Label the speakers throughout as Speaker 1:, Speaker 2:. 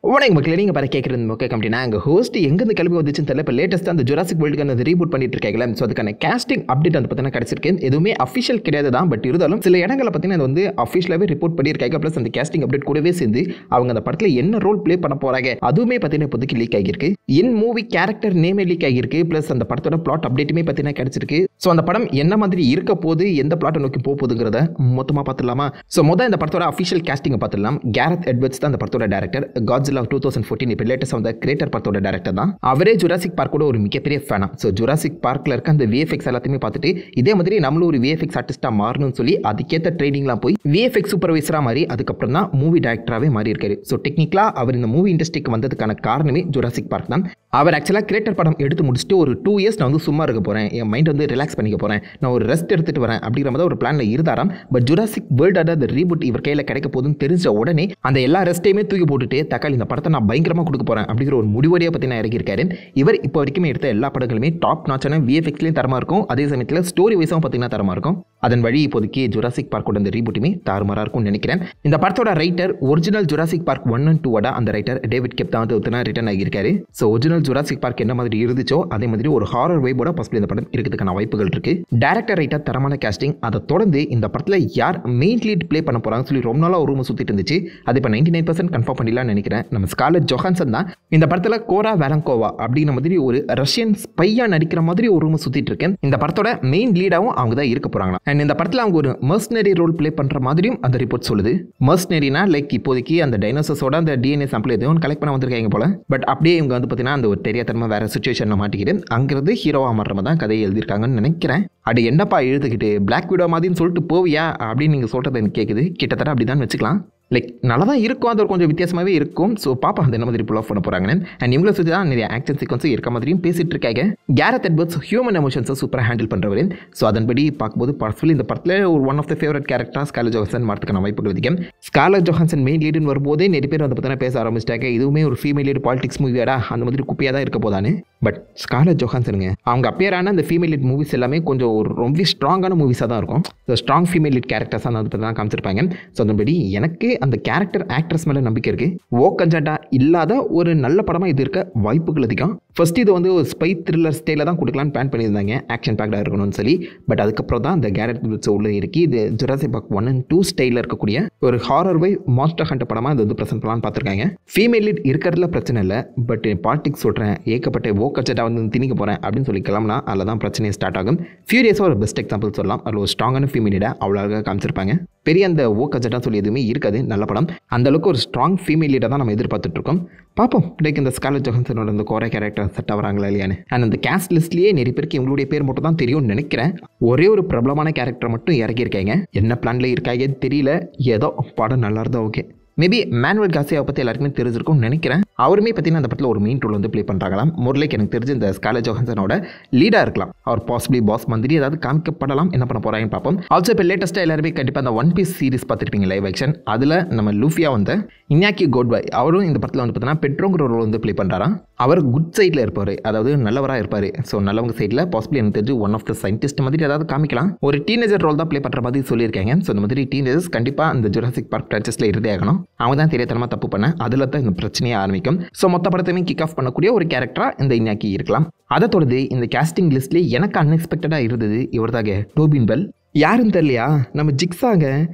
Speaker 1: உனக்கு மக்களே நீங்கள் பாரு கேட்குறது முக்கிய கம்பெனினா எங்கள் ஹோஸ்ட் எங்கேருந்து கிளம்பி வந்துச்சுன்னு தெரியல. இப்போ லேட்டஸ்ட்டாக அந்த ஜுராசிக் வேர்ல்டுக்கு அந்த ரீபூட் பண்ணிட்டு இருக்காங்களே, ஸோ அதுக்கான கேஸ்டிங் அப்டேட் வந்து பார்த்தீங்கன்னா கிடச்சிருக்கு. எதுவுமே அஃபிஷியல் கிடையாது தான், பட் இருந்தாலும் சில இடங்களில் பார்த்தீங்கன்னா அது வந்து அஃபிஷியலாகவே ரிப்போர்ட் பண்ணியிருக்காங்க. ப்ளஸ் அந்த கேஸ்டிங் அப்டேட் கூடவே சேர்ந்து அவங்க அந்த படத்தில் என்ன ரோல் ப்ளே பண்ண போகிறாங்க அதுவுமே பார்த்தீங்கன்னா இப்போதைக்கு லீக் ஆகியிருக்கு. இன் மூவி கேரக்டர் நேமே லீக் ஆகியிருக்கு. ப்ளஸ் அந்த படத்தோட பிளாட் அப்டேட்டுமே பார்த்தீங்கன்னா கிடச்சிருக்கு. ஸோ அந்த படம் என்ன மாதிரி இருக்க போது, எந்த பிளாட்டை நோக்கி போகுதுங்கிறத மொத்தமாக பார்த்துடலாமா? ஸோ மொதல் இந்த படத்தோட அஃபிஷியல் கேஸ்டிங்கை பார்த்துடலாம். கேரத் எட்வர்ட்ஸ் தான் அந்த படத்தோட டேரக்டர். Godzilla 2014 இப்போ லேட்டஸ்ட் வந்த கிரேட்டர் படத்தோட டேரக்டர் தான். அவரே ஜுராசிக் பார்க்கோட ஒரு மிகப்பெரிய ஃபேனா. ஸோ ஜுராசிக் பார்க்கில் இருக்க அந்த விஎஃப்எக்ஸ் எல்லாத்தையுமே பார்த்துட்டு இதே மாதிரி நம்மளும் ஒரு விஎஃப்எக்ஸ் ஆர்டிஸ்டாக மாறணும்னு சொல்லி அதுக்கேற்ற ட்ரைனிங்லாம் போய் விஎஃப்எக்ஸ் சூப்பர்வைசராக மாறி அதுக்கப்புறம் தான் மூவி டேரக்டராகவே மாறி இருக்காரு. ஸோ டெக்னிக்கலாக அவர் இந்த மூவி இண்டஸ்ட்ரிக்கு வந்ததுக்கான காரணமே ஜுராசிக் பார்க் தான். அவர் ஆக்சுவலாக கிரேட்டர் படம் எடுத்து முடிச்சுட்டு ஒரு 2 இயர்ஸ் நான் வந்து சும்மா இருக்க போகிறேன், என் மைண்ட் வந்து ரிலாக்ஸ் பண்ணிக்க போகிறேன், நான் ஒரு ரெஸ்ட் எடுத்துகிட்டு வரேன் அப்படிங்கிற மாதிரி ஒரு பிளானில் இருந்தாராம். பட் ஜுராசிக் வேர்ல்டோட அந்த ரீபூட் இவர் கையில் கிடைக்க போதுன்னு தெரிஞ்ச உடனே அந்த எல்லா ரெஸ்ட்டையுமே தூக்கி போட்டுட்டு தக்காளி இந்த படத்தை நான் பயங்கரமாக கொடுக்க போகிறேன் அப்படிங்கிற ஒரு முடிவடியாக பற்றி நான் இறக்கியிருக்காரு. இவர் இப்போ வரைக்கும் எடுத்த எல்லா படங்களுமே டாப் நாச்சான விஎஃப்எக்ஸ்லேயும் தரமாக இருக்கும், அதே சமயத்தில் ஸ்டோரி வைஸும் பார்த்தீங்கன்னா தரமாக இருக்கும். அதன் வழி இப்போதைக்கு ஜுராசிக் பார்க்கோட அந்த ரீபூட்டுமே தாறுமாறாக இருக்கும்னு நினைக்கிறேன். இந்த படத்தோட writer original Jurassic Park 1 and 2 அந்த ரைட்டர் டேவிட் கெப் தான் வந்து ரிட்டர்ன் ஆகியிருக்காரு. ஸோ ஒரிஜினல் ஜுராசிக் பார்க் என்ன மாதிரி இருந்துச்சோ அதே மாதிரி ஒரு ஹாரர் வைபோட பாசிபிள் இந்த படம் இருக்கிறதுக்கான வாய்ப்புகள் இருக்கு. டேரக்டர் ரைட்டர் தரமான கேஸ்டிங். அதை தொடர்ந்து இந்த படத்தில் யார் மெயின் லீட் ப்ளே பண்ண போறாங்கன்னு சொல்லி ரொம்ப நாளாக ஒரு ரூம் சுற்றிட்டு இருந்துச்சு. அது இப்போ 99% கன்ஃபார்ம் பண்ணிடலாம்னு நினைக்கிறேன். நம்ம ஸ்கார்லெட் ஜோஹான்சன் தான் இந்த படத்தில் கோரா வேலங்கோவா அப்படிங்கிற மாதிரி ஒரு ரஷ்யன் ஸ்பையா நடிக்கிற மாதிரி ஒரு ரூம் சுற்றிட்டு இருக்கேன். இந்த படத்தோட மெயின் லீடாகவும் அவங்க தான் இருக்க போறாங்க. அண்ட் இந்த படத்தில் அவங்க ஒரு மர்சனரி ரோல் ப்ளே பண்ற மாதிரியும் அந்த ரிப்போர்ட் சொல்லுது. மர்சனரினா லைக் இப்போதைக்கு அந்த டைனோசர்ஸோட அந்த டிஎன்ஏ சாம்பிள் எதுவும் கலெக்ட் பண்ண வந்திருக்காங்க போல. பட் அப்படியே இவங்க வந்து பார்த்தீங்கன்னா அந்த ஒரு தெரியாதனமா வேற சுச்சுவேஷனில் மாட்டிக்கிட்டு அங்கிருந்து ஹீரோவா மாறுற தான் கதையை எழுதியிருக்காங்கன்னு நினைக்கிறேன். அது என்னப்பா எழுதுக்கிட்டு பிளாக் விடோ மாதிரின்னு சொல்லிட்டு போவியா அப்படின்னு நீங்கள் சொல்கிறது எனக்கு கேட்குது. கிட்டத்தட்ட அப்படி தான் வச்சுக்கலாம். லைக் நல்லா தான் இருக்கும், அது ஒரு கொஞ்சம் வித்தியாசமாகவே இருக்கும். ஸோ பாப்பா அந்த என்ன மாதிரி புல் ஆஃப் பண்ண போகிறாங்கன்னு. அண்ட் இவங்களை சுற்றி தான் நிறைய ஆக்ஷன் சீக்வன்ஸும் இருக்க மாதிரியும் பேசிட்டு இருக்காங்க. கேரத் எட்வர்ட்ஸ் ஹியூமன் எமோஷன்ஸை சூப்பராக ஹேண்டில் பண்ணுறவர். ஸோ அதன்படி பார்க்கும்போது பர்ஸ்ஃபுல்லி இந்த படத்தில் ஒரு ஒன் ஆஃப் த ஃபேவரட் கேரக்டராக ஸ்கார்லெட் ஜோஹான்சன் மாறதுக்கான வாய்ப்புகள் அதிகம். ஸ்கார்லெட் ஜோஹான்சன் மெயின் லீடுன்னு வரும்போதே நிறைய பேர் வந்து பார்த்தீங்கன்னா பேச ஆரம்பிச்சிட்டாங்க, இதுவுமே ஒரு ஃபீமேல் லீடு பாலிடிக்ஸ் மூவியாடா அந்த மாதிரி குப்பையாக தான் இருக்க போதான்னு. பட் ஸ்கார்லெட் ஜோஹான்சனுங்க அவங்க அப்பியரான அந்த ஃபீமேல் லீட் மூவிஸ் எல்லாமே கொஞ்சம் ஒரு ரொம்ப ஸ்ட்ராங்கான மூவிஸாக தான் இருக்கும். ஸோ ஸ்ட்ராங் ஃபீமேல் லீட் கேரக்டர்ஸாக வந்து பார்த்தீங்கன்னா காமிச்சிருப்பாங்க. ஸோ அதன்படி எனக்கு அந்த கேரக்டர் ஆக்ட்ரஸ் மேலே நம்பிக்கை இருக்கு. ஓக்கஞ்சாட்டா இல்லாத ஒரு நல்ல படமாக இது இருக்க வாய்ப்புகள் அதிகம். ஃபர்ஸ்ட் இது வந்து ஒரு ஸ்பை த்ரில்லர் ஸ்டைலில் தான் கொடுக்கலான்னு பிளான் பண்ணியிருந்தாங்க, ஆக்ஷன் பேக்டாக இருக்கணும்னு சொல்லி. பட் அதுக்கப்புறம் தான் இந்த கேரட் எட்வர்ட்ஸ் உள்ள இருக்கு இது ஜுராசிக் பார்க் 1 and 2 ஸ்டைலில் இருக்கக்கூடிய ஒரு ஹாரர் வை மாஸ்டர் ஹண்ட் படமாக இது வந்து ப்ரெசென்ட் பண்ணலான்னு பார்த்துருக்காங்க. ஃபீமேல் லீட் இருக்கிறதுல பிரச்சனை இல்லை, பட் பாலிடிக்ஸ் சொல்கிறேன் ஏகப்பட்ட ஓக்கஞ்சாட்டா வந்து திணிக்க போகிறேன் அப்படின்னு சொல்லி கிளம்புனா அதில் தான் பிரச்சனையே ஸ்டார்ட் ஆகும். ஃபியூரியஸாக ஒரு பெஸ்ட் எக்ஸாம்பிள் சொல்லலாம். அதில் ஒரு ஸ்ட்ராங்கான ஃபீமேல் லீடாக அவ்வளோ அழகாக காமிச்சிருப்பாங்க. பெரிய அந்த ஓக்கஞ்சாட்டா சொல்லி எதுவுமே இருக்காது. நல்ல படம். அந்த அளவுக்கு ஒரு ஸ்ட்ராங் ஃபீமேல் லீடை தான் நம்ம எதிர்பார்த்துட்டு இருக்கோம். பார்ப்போம் லைக் இந்த ஸ்கார்லெட் ஜோஹான்சனோட அந்த கோரா கேரக்டர் செட் ஆகிறாங்களா இல்லையான்னு. அண்ட் அந்த கேஸ்ட் லிஸ்ட்லேயே நிறைய பேருக்கு இவங்களுடைய பேர் மட்டும் தான் தெரியும்னு நினைக்கிறேன். ஒரே ஒரு பிரபலமான கேரக்டர் மட்டும் இறக்கியிருக்காங்க. என்ன பிளான்ல இருக்காங்க தெரியல. ஏதோ படம் நல்லா இருந்தா ஓகே. மேபி மேனுவல் காசியாவை பற்றி எல்லாருக்குமே தெரிஞ்சிருக்கும்னு நினைக்கிறேன். அவருமே பார்த்தீங்கன்னா அந்த படத்தில் ஒரு மெயின் ரோல் வந்து ப்ளே பண்ணுறாங்களாம். மோர்லைக் எனக்கு தெரிஞ்சு இந்த ஸ்கார்லெட் ஜோஹான்சனோட லீடாக இருக்கலாம். அவர் பாசிபிளி பாஸ் மந்திரி ஏதாவது காமிக்கப்படலாம். என்ன பண்ண போகிறாங்கன்னு பார்ப்போம். ஆல்சோ இப்போ லேட்டஸ்ட்டாக எல்லாருமே கண்டிப்பாக அந்த ஒன் பீஸ் சீரிஸ் பார்த்துருப்பீங்க லைவ் ஆக்ஷன். அதில் நம்ம லூஃபியா வந்து இன்யாக்கி கோட்பாய் அவரும் இந்த படத்தில் வந்து பார்த்தீங்கன்னா பெட்ரோங்கிற ரோல் வந்து ப்ளே பண்ணுறாராம். அவர் குட் சைடில் இருப்பார், அதாவது நல்லவராக இருப்பார். ஸோ நல்லவங்க சைடில் பாசிபிளி எனக்கு தெரிஞ்சு ஒன் ஆஃப் த சயின்டிஸ்ட் மாதிரி ஏதாவது காமிக்கலாம். ஒரு டீனேஜர் ரோல் தான் ப்ளே பண்ணுற மாதிரி சொல்லியிருக்காங்க. ஸோ இந்த மாதிரி டீனேஜர்ஸ் கண்டிப்பாக அந்த ஜுராசிக் பார்க் ஃப்ரான்ச்சைஸில் இருந்தே ஆகணும். அவங்க தான் தெரியாதனமாக தப்பு பண்ண அதில் தான் இந்த பிரச்சனையே ஆரம்பிக்கும். ஸோ மொத்த படத்தையுமே கிக் ஆஃப் பண்ணக்கூடிய ஒரு கேரக்டராக இந்த இன்யாக்கி இருக்கலாம். அதை தொடர்ந்து இந்த கேஸ்டிங் லிஸ்ட்லேயே எனக்கு அன்எக்ஸ்பெக்டடாக இருந்தது இவர் தாங்க டோபின் பெல். யாருன்னு தெரியலையா, நம்ம ஜிக்ஸாங்க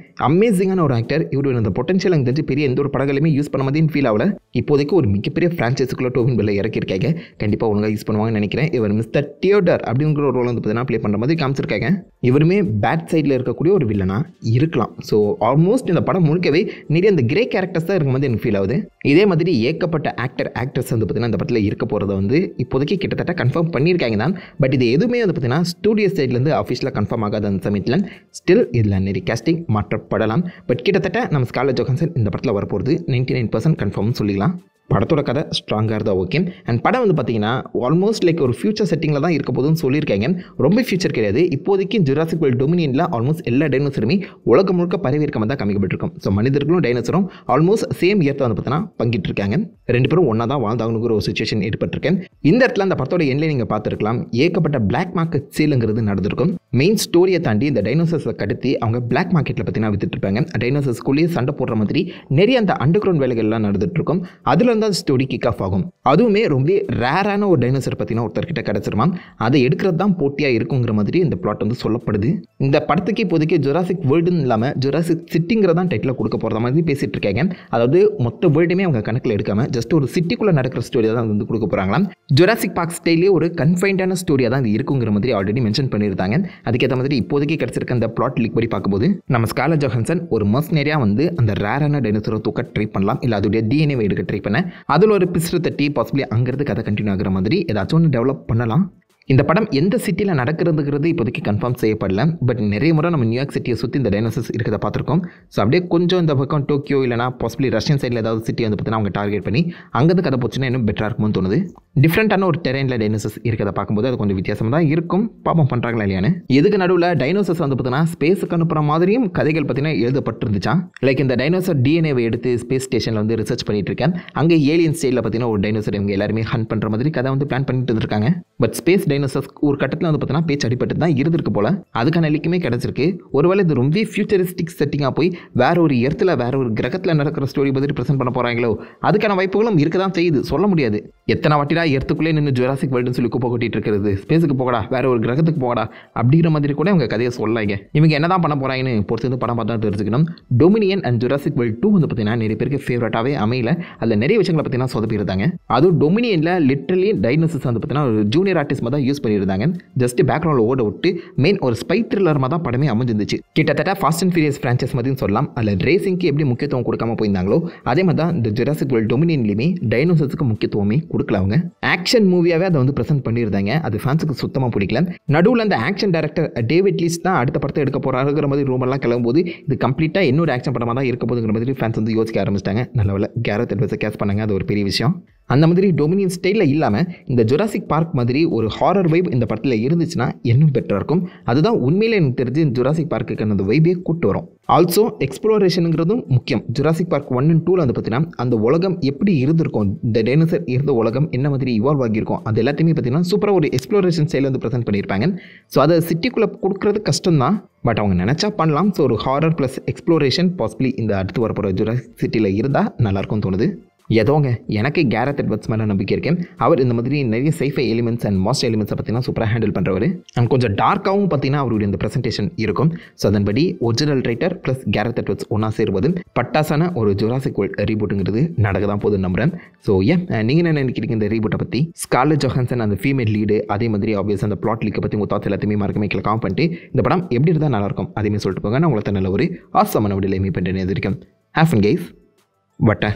Speaker 1: அமேசிங்கான ஒரு ஆக்டர். இவர் இந்த பொட்டன்ஷியல் எனக்கு தெரிஞ்சு பெரிய எந்த ஒரு படங்களையுமே யூஸ் பண்ண மாதிரியும் ஃபீல் ஆகல. இப்போதைக்கு ஒரு மிகப்பெரிய ஃப்ரான்ச்சைஸுக்குள்ள டோபின் பெல்லை இறக்கியிருக்காங்க. கண்டிப்பாக ஒழுங்காக யூஸ் பண்ணுவாங்கன்னு நினைக்கிறேன். இவர் மிஸ்டர் தியோடர் அப்படிங்கிற ஒரு ரோல் வந்து பார்த்தீங்கன்னா ப்ளே பண்ணுற மாதிரி காமிச்சிருக்காங்க. இவருமே பேட் சைடில் இருக்கக்கூடிய ஒரு வில்லனா இருக்கலாம். ஸோ ஆல்மோஸ்ட் இந்த படம் முழுக்கவே நிறைய அந்த கிரே கேரக்டர்ஸ் தான் இருக்கும் மாதிரி எனக்கு ஃபீல் ஆகுது. இதே மாதிரி ஏகப்பட்ட ஆக்டர்ஸ் வந்து பார்த்தீங்கன்னா இந்த படத்தில் இருக்க போகிறத வந்து இப்போதைக்கு கிட்டத்தட்ட கன்ஃபார்ம் பண்ணியிருக்காங்க தான். பட் இது எதுவுமே வந்து பார்த்தீங்கன்னா ஸ்டூடியோ சைட்லேருந்து அஃபிஷியலாக கன்ஃபார்ம் ஆகாத அந்த சமயத்தில் ஸ்டில் இதில் நிறைய கேஸ்டிங் மாற்றப்படலாம். பட் கிட்டத்தட்ட நம்ம ஸ்கார்லெட் ஜோஹான்சன் இந்த படத்தில் வரப்போகிறது 99% கன்ஃபார்ம் சொல்லிக்கலாம். படத்தோட கதை ஸ்ட்ராங்காக இருந்தால் ஓகே. அண்ட் படம் வந்து பார்த்தீங்கன்னா ஆல்மோஸ்ட் லைக் ஒரு ஃபியூச்சர் செட்டிங்கில் தான் இருக்க போதுன்னு சொல்லியிருக்காங்க. ரொம்ப ஃபியூச்சர் கிடையாது. இப்போதைக்கு ஜுராசிக் வேர்ல்ட் டொமினியனில் ஆல்மோஸ்ட் எல்லா டைனோசருமே உலகம் முழுக்க பரவி இருக்க மாதிரி தான் காமிக்கப்பட்டிருக்கும். ஸோ மனிதர்களும் டைனோசரும் ஆல்மோஸ்ட் சேம் இயர்த்தை வந்து பார்த்தீங்கன்னா பங்கிட்டு இருக்காங்க. 2 பேரும் ஒன்றா தான் வாழ்ந்தாங்கங்கிற ஒரு சுச்சுவேஷன் ஏற்பட்டிருக்கேன். இந்த இடத்துல அந்த படத்தோட எண்ணில் நீங்கள் பார்த்துருக்கலாம். ஏகப்பட்ட பிளாக் மார்க்கெட் சேலுங்கிறது நடந்திருக்கும். மெயின் ஸ்டோரியை தாண்டி இந்த டைனோசர்ஸை கடத்தி அவங்க பிளாக் மார்க்கெட்டில் பார்த்தீங்கன்னா வித்துட்டு இருப்பாங்க. டைனோசர்ஸ்குள்ளேயே சண்டை போடுற மாதிரி நிறைய அந்த அண்டர் கிரவுண்ட் வேலைகள்லாம் நடந்துட்டு இருக்கும். அதில் தான் ஸ்டோரி கிக் ஆஃப் ஆகும். அதுவுமே ரொம்ப ரேரான ஒரு டைனோசர் பார்த்தீங்கன்னா ஒருத்தர்கிட்ட கிடச்சிருமா, அதை எடுக்கிறது தான் போட்டியாக இருக்குங்கிற மாதிரி இந்த பிளாட் வந்து சொல்லப்படுது. இந்த படத்துக்கு இப்போதைக்கு ஜுராசிக் வேர்ல்டுன்னு இல்லாமல் ஜுராசிக் சிட்டிங்கிறதான் டைட்டில் கொடுக்க போகிற மாதிரி பேசிகிட்டு இருக்காங்க. அதாவது மொத்த வேர்ல்டுமே அவங்க கணக்கில் எடுக்காமல் ஜஸ்ட் ஒரு சிட்டிக்குள்ளே நடக்கிற ஸ்டோரியை தான் வந்து கொடுக்க போகிறாங்களாம். ஜுராசிக் பார்க் ஸ்டைலே ஒரு கன்ஃபைன்டான ஸ்டோரியாக தான் இது இருக்குங்கிற மாதிரி ஆல்ரெடி மென்ஷன் பண்ணியிருந்தாங்க. அதுக்கேற்ற மாதிரி இப்போதைக்கு கிடச்சிருக்க அந்த பிளாட் லீக் படி பார்க்கும்போது நம்ம ஸ்கார்லெட் ஜோஹன்சன் ஒரு மர்சனரியா வந்து அந்த ரேரான டைனோசரை தூக்க ட்ரை பண்ணலாம், இல்லை அதோடைய DNA எடுக்க ட்ரை பண்ண அதில் ஒரு பிஸ்ரு தட்டி பாசிபிளி அங்கிருந்து கதை கண்டினியூ ஆகிற மாதிரி ஏதாச்சும் ஒன்று டெவலப் பண்ணலாம். இந்த படம் எந்த சிட்டியில் நடக்கிறதுங்கிறது இப்போதைக்கு கன்ஃபார்ம் செய்யப்படல. பட் நிறைய முறை நம்ம நியூயார்க் சிட்டியை சுற்றி இந்த டைனோசர்ஸ் இருக்கிறத பார்த்துருக்கோம். ஸோ அப்படியே கொஞ்சம் இந்த பக்கம் டோக்கியோ இல்லைனா பாசிபிளி ரஷ்யன் சைடில் ஏதாவது சிட்டி வந்து பார்த்தீங்கன்னா அவங்க டார்கெட் பண்ணி அங்கேருந்து கதை போச்சுன்னா இன்னும் பெட்டராக இருக்கும்னு தோணுது. டிஃப்ரெண்ட்டான ஒரு டெரெயினில் டைனோசர்ஸ் இருக்கிறத பார்க்கும்போது அது கொஞ்சம் வித்தியாசமாக தான் இருக்கும். பாப்பம் பண்ணுறாங்களா இல்லையான்னு. இதுக்கு நடுவில் டைனோசர்ஸ் வந்து பார்த்தீங்கன்னா ஸ்பேஸுக்கு அனுப்புகிற மாதிரியும் கதைகள் பார்த்தீங்கன்னா எழுதப்பட்டிருந்துச்சா. லைக் இந்த டைனோசர் DNAவை எடுத்து ஸ்பேஸ் ஸ்டேஷனில் வந்து ரிசர்ச் பண்ணிட்டு இருக்கேன். அங்கே ஏலியன் ஸ்டைலில் பார்த்தீங்கன்னா ஒரு டைனோசர் இவங்க எல்லாருமே ஹண்ட் பண்ணுற மாதிரி கதை வந்து பிளான் பண்ணிட்டு இருக்காங்க. பட் ஸ்பேஸ் டைனோசர்ஸ் ஒரு கட்டத்தில் வந்து பார்த்தீங்கன்னா பேச்சு அடிப்பட்டு தான் இருந்திருக்கு போல. அதுக்கான லிக்குமே கிடச்சிருக்கு. ஒருவேளை இது ரொம்ப ஃபியூச்சரிஸ்டிக் செட்டிங்காக போய் வேற ஒரு இடத்துல வேற ஒரு கிரகத்தில் நடக்கிற ஸ்டோரி பற்றி ப்ரெசென்ட் பண்ண போகிறாங்களோ அதுக்கான வாய்ப்புகளும் இருக்க தான் செய்யுது. சொல்ல முடியாது. எத்தனை வாட்டிடா எர்த்துக்குள்ளே நின்று ஜுராசிக் வேர்ல்டுன்னு சொல்லி குப்பை கொட்டிட்டு இருக்கிறது, ஸ்பேஸுக்கு போகடா, வேற ஒரு கிரகத்துக்கு போகடா அப்படிங்கிற மாதிரி கூட அவங்க கதையை சொல்லாங்க. இவங்க என்ன தான் பண்ண போகிறாங்கன்னு பொறுத்து வந்து படம் பார்த்தா தெரிஞ்சுக்கணும். டொமினியன் அண்ட் ஜுராசிக் வேர்ல்டு 2 வந்து பார்த்தீங்கன்னா நிறைய பேருக்கு ஃபேவரட்டாகவே அமையல. அதில் நிறைய விஷயங்களை பார்த்தீங்கன்னா சொதப்பியிருந்தாங்க. அதுவும் டொமினியனில் லிட்டரலி டைனோசர்ஸ் வந்து பார்த்தீங்கன்னா ஒரு ஜூனியர் ஆர்டிஸ்ட் தான் யூஸ் பண்ணியிருந்தாங்க. ஜஸ்ட் பேக்ரவுண்டில் ஓட விட்டு மெயின் ஒரு ஸ்பை த்ரில்லர் மாதிரி தான் படமே அமைஞ்சிருந்துச்சு. கிட்டத்தட்ட ஃபாஸ்ட் அண்ட் ஃபியூரியஸ் ஃப்ரான்ச்சைஸ் மாதிரின்னு சொல்லலாம். அதில் ரேசிங்க்கு எப்படி முக்கியத்துவம் கொடுக்காம போயிருந்தாங்களோ அதே மாதிரி தான் இந்த ஜுராசிக் வேர்ல்டு டொமினியன்லையுமே டைனோசர்ஸுக்கு முக்கியத்துவமே கொடுக்கல. அவங்க ஆக்ஷன் மூவியாகவே அதை வந்து ப்ரெசென்ட் பண்ணியிருந்தாங்க. அது ஃபேன்ஸுக்கு சுத்தமாக பிடிக்கல. நடுவில் அந்த ஆக்ஷன் டைரக்டர் டேவிட் லீச் தான் அடுத்த படத்தை எடுக்க போகிறாருங்கிற மாதிரி ரூமெல்லாம் கிளம்பும்போது இது கம்ப்ளீட்டாக இன்னொரு ஆக்ஷன் படமாக தான் இருக்க போதுங்கிற மாதிரி ஃபேன்ஸ் வந்து யோசிக்க ஆரம்பிச்சிட்டாங்க. நல்ல கேரத் எட்வர்ட்ஸை கேஸ் பண்ணாங்க. அது ஒரு பெரிய விஷயம். அந்த மாதிரி டொமினியன் ஸ்டைலில் இல்லாமல் இந்த ஜுராசிக் பார்க் மாதிரி ஒரு ஹாரர் வைப் இந்த படத்தில் இருந்துச்சுன்னா இன்னும் பெட்டராக இருக்கும். அதுதான் உண்மையிலே எனக்கு தெரிஞ்சு ஜுராசிக் பார்க்குக்கு அந்த வைபே கூட்டு வரும். ஆல்சோ எக்ஸ்ப்ளோரேஷனுங்கிறதும் முக்கியம். ஜுராசிக் பார்க் 1 and 2 வந்து பார்த்தீங்கன்னா அந்த உலகம் எப்படி இருந்திருக்கும், இந்த டைனோசர் இருந்த உலகம் என்ன மாதிரி இவால்வ் ஆகியிருக்கும், அது எல்லாத்தையுமே பார்த்தீங்கன்னா சூப்பராக ஒரு எக்ஸ்ப்ளோரேஷன் ஸ்டைலில் வந்து ப்ரெசென்ட் பண்ணியிருப்பாங்க. ஸோ அதை சிட்டிக்குள்ளே கொடுக்குறது கஷ்டம் தான். பட் அவங்க நினச்சா பண்ணலாம். ஸோ ஒரு ஹாரர் ப்ளஸ் எக்ஸ்ப்ளோரேஷன் பாசிபிளி இந்த அடுத்து வரப்போகிற ஜுராசிக் சிட்டியில் இருந்தால் நல்லாயிருக்கும்னு தோணுது. ஏதோங்க எனக்கு கேரத் எட்வர்ட்ஸ் மேலே நம்பிக்கை இருக்கேன். அவர் இந்த மாதிரி நிறைய சைஃபை எலிமெண்ட்ஸ் அண்ட் மாஸ்டர் எலிமெண்ட்ஸை பார்த்தீங்கன்னா சூப்பராக ஹேண்டில் பண்ணுறவர். அண்ட் கொஞ்சம் டார்க்காகவும் பார்த்தீங்கன்னா அவருடைய இந்த ப்ரெசன்டேஷன் இருக்கும். ஸோ அதன்படி original writer plus Gareth Edwards ஒன்றா சேருவது பட்டாசான ஒரு ஜுராசிக் வேர்ல்ட் ரீபூட்டுங்கிறது நடக்க தான் போதுன்னு நம்புகிறேன். ஸோ நீங்கள் என்ன நினைக்கிறீங்க இந்த ரீபூட்டை பற்றி? ஸ்கார்லெட் ஜோஹன்சன் அந்த ஃபீமேல் லீடு, அதே மாதிரி ஆப்வியஸ் அந்த பிளாட் லீக்கை பற்றி உங்கள் தாட்ஸ் எல்லாத்தையுமே மறக்காம கீழே காமெண்ட் பண்ணிட்டு இந்த படம் எப்படி இருந்தால் நல்லாயிருக்கும் அதேமாதிரி சொல்லிட்டு போங்க. நான் உங்களை நல்ல ஒரு ஆசமான விடையில மீட் பண்ணுறேன். எதிர்க்கும் ஹேஃபன் கைஸ் வட்ட